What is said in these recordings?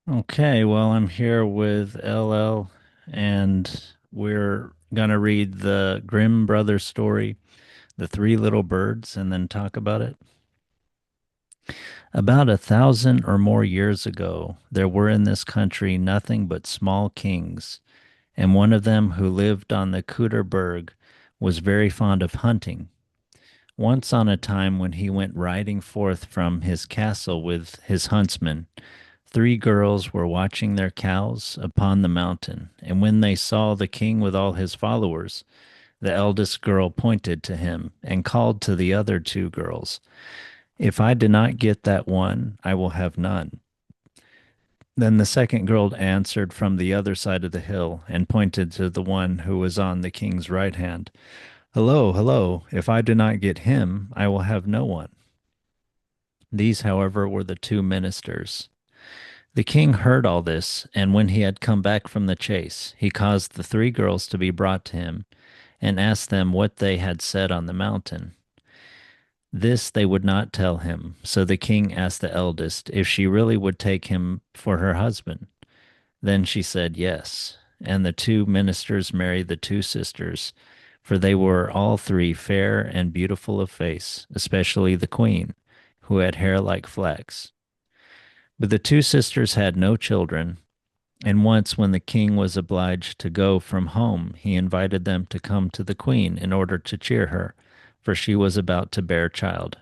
Okay, well, I'm here with LL, and we're gonna read the Grimm brothers story, The Three Little Birds, and then talk about it. About 1,000 or more years ago, there were in this country nothing but small kings, and one of them who lived on the Kuderberg was very fond of hunting. Once on a time when he went riding forth from his castle with his huntsmen, three girls were watching their cows upon the mountain, and when they saw the king with all his followers, the eldest girl pointed to him and called to the other two girls, "If I do not get that one, I will have none." Then the second girl answered from the other side of the hill and pointed to the one who was on the king's right hand. "Hello, hello, if I do not get him, I will have no one." These, however, were the two ministers. The king heard all this, and when he had come back from the chase, he caused the three girls to be brought to him, and asked them what they had said on the mountain. This they would not tell him, so the king asked the eldest if she really would take him for her husband. Then she said yes, and the two ministers married the two sisters, for they were all three fair and beautiful of face, especially the queen, who had hair like flax. But the two sisters had no children, and once, when the king was obliged to go from home, he invited them to come to the queen in order to cheer her, for she was about to bear child.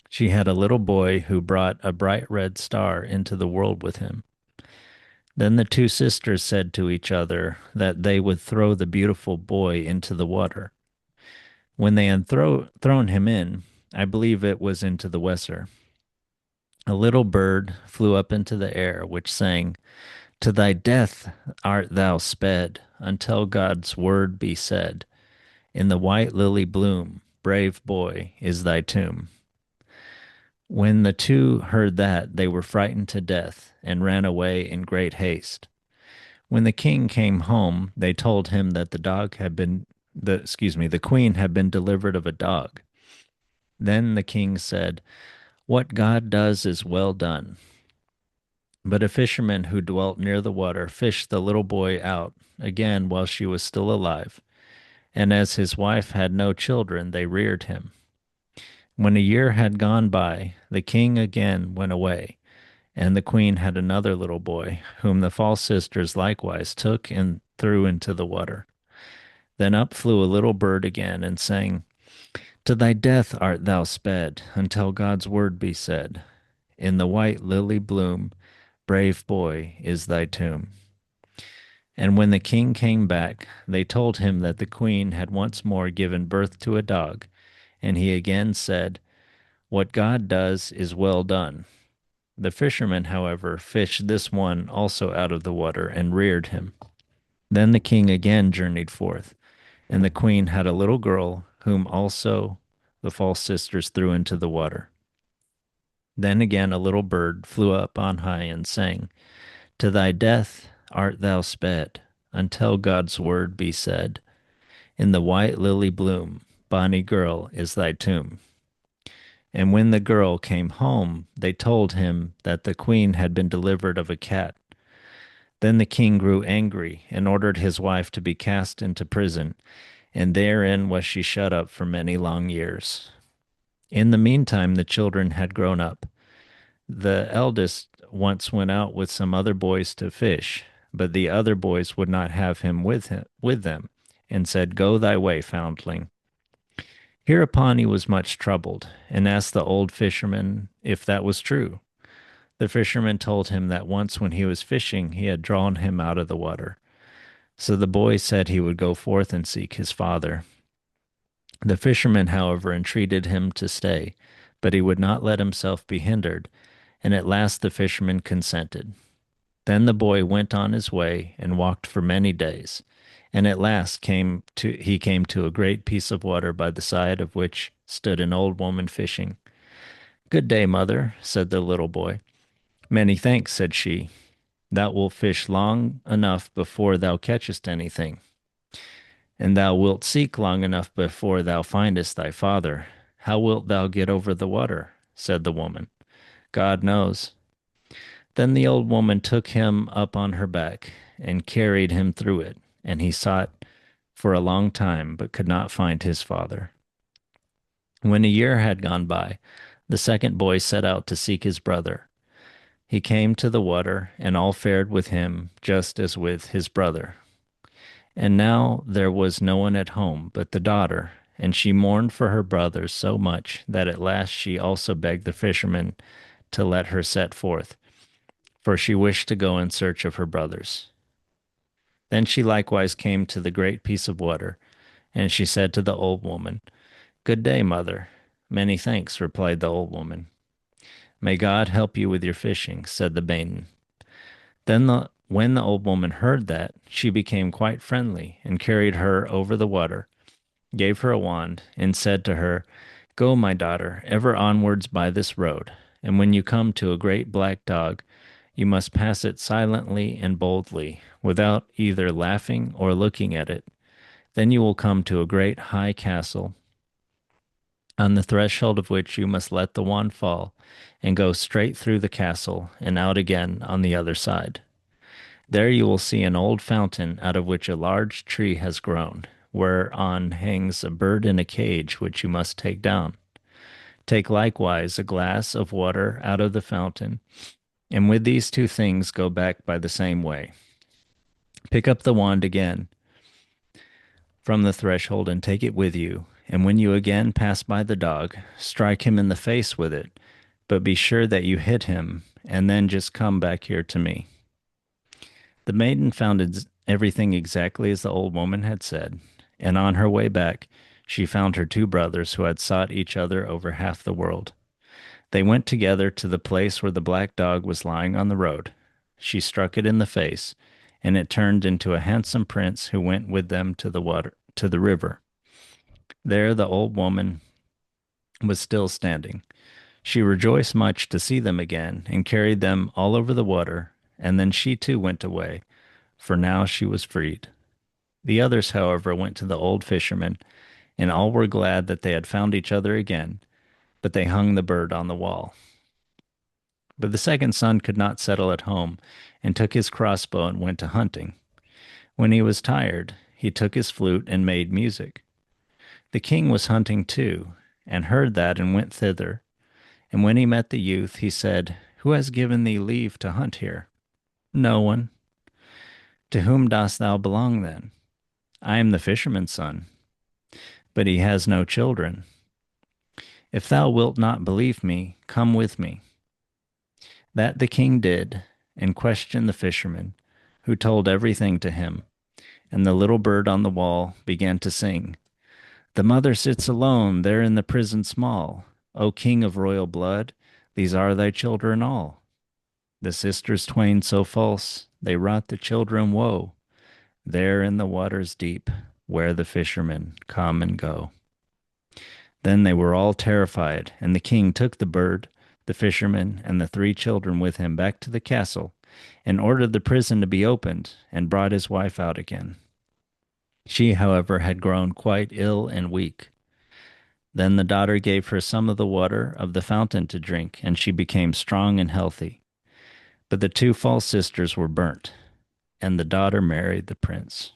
She had a little boy who brought a bright red star into the world with him. Then the two sisters said to each other that they would throw the beautiful boy into the water. When they had thrown him in, I believe it was into the Weser, a little bird flew up into the air, which sang, "To thy death art thou sped, until God's word be said. In the white lily bloom, brave boy, is thy tomb." When the two heard that, they were frightened to death and ran away in great haste. When the king came home, they told him that the queen had been delivered of a dog. Then the king said, "What God does is well done." But a fisherman who dwelt near the water fished the little boy out again while she was still alive, and as his wife had no children, they reared him. When a year had gone by, the king again went away, and the queen had another little boy, whom the false sisters likewise took and threw into the water. Then up flew a little bird again and sang, "To thy death art thou sped, until God's word be said. In the white lily bloom, brave boy, is thy tomb." And when the king came back, they told him that the queen had once more given birth to a dog, and he again said, "What God does is well done." The fisherman, however, fished this one also out of the water and reared him. Then the king again journeyed forth, and the queen had a little girl, whom also the false sisters threw into the water. Then again a little bird flew up on high and sang, "To thy death art thou sped, until God's word be said. In the white lily bloom, bonny girl, is thy tomb." And when the girl came home, they told him that the queen had been delivered of a cat. Then the king grew angry and ordered his wife to be cast into prison, and therein was she shut up for many long years. In the meantime, the children had grown up. The eldest once went out with some other boys to fish, but the other boys would not have him with them, and said, "Go thy way, foundling." Hereupon he was much troubled, and asked the old fisherman if that was true. The fisherman told him that once when he was fishing he had drawn him out of the water. So the boy said he would go forth and seek his father. The fisherman, however, entreated him to stay, but he would not let himself be hindered, and at last the fisherman consented. Then the boy went on his way and walked for many days, and at last he came to a great piece of water by the side of which stood an old woman fishing. "Good day, mother," said the little boy. "Many thanks," said she. "Thou wilt fish long enough before thou catchest anything, and thou wilt seek long enough before thou findest thy father. How wilt thou get over the water?" said the woman. "God knows." Then the old woman took him up on her back and carried him through it, and he sought for a long time, but could not find his father. When a year had gone by, the second boy set out to seek his brother. He came to the water, and all fared with him just as with his brother. And now there was no one at home but the daughter, and she mourned for her brothers so much that at last she also begged the fisherman to let her set forth, for she wished to go in search of her brothers. Then she likewise came to the great piece of water, and she said to the old woman, "Good day, mother." "Many thanks," replied the old woman. "May God help you with your fishing," said the maiden. When the old woman heard that, she became quite friendly and carried her over the water, gave her a wand, and said to her, "Go, my daughter, ever onwards by this road, and when you come to a great black dog, you must pass it silently and boldly, without either laughing or looking at it. Then you will come to a great high castle, on the threshold of which you must let the wand fall, and go straight through the castle and out again on the other side. There you will see an old fountain out of which a large tree has grown, whereon hangs a bird in a cage which you must take down. Take likewise a glass of water out of the fountain, and with these two things go back by the same way. Pick up the wand again from the threshold and take it with you, and when you again pass by the dog, strike him in the face with it, but be sure that you hit him, and then just come back here to me." The maiden found everything exactly as the old woman had said, and on her way back, she found her two brothers who had sought each other over half the world. They went together to the place where the black dog was lying on the road. She struck it in the face, and it turned into a handsome prince who went with them to the river. There the old woman was still standing. She rejoiced much to see them again, and carried them all over the water, and then she too went away, for now she was freed. The others, however, went to the old fisherman, and all were glad that they had found each other again, but they hung the bird on the wall. But the second son could not settle at home, and took his crossbow and went to hunting. When he was tired, he took his flute and made music. The king was hunting too, and heard that and went thither. And when he met the youth, he said, "Who has given thee leave to hunt here?" "No one." "To whom dost thou belong then?" "I am the fisherman's son." "But he has no children." "If thou wilt not believe me, come with me." That the king did, and questioned the fisherman, who told everything to him. And the little bird on the wall began to sing, "The mother sits alone there in the prison small. O king of royal blood, these are thy children all. The sisters twain so false, they wrought the children woe, there in the waters deep, where the fishermen come and go." Then they were all terrified, and the king took the bird, the fisherman, and the three children with him back to the castle, and ordered the prison to be opened, and brought his wife out again. She, however, had grown quite ill and weak. Then the daughter gave her some of the water of the fountain to drink, and she became strong and healthy. But the two false sisters were burnt, and the daughter married the prince.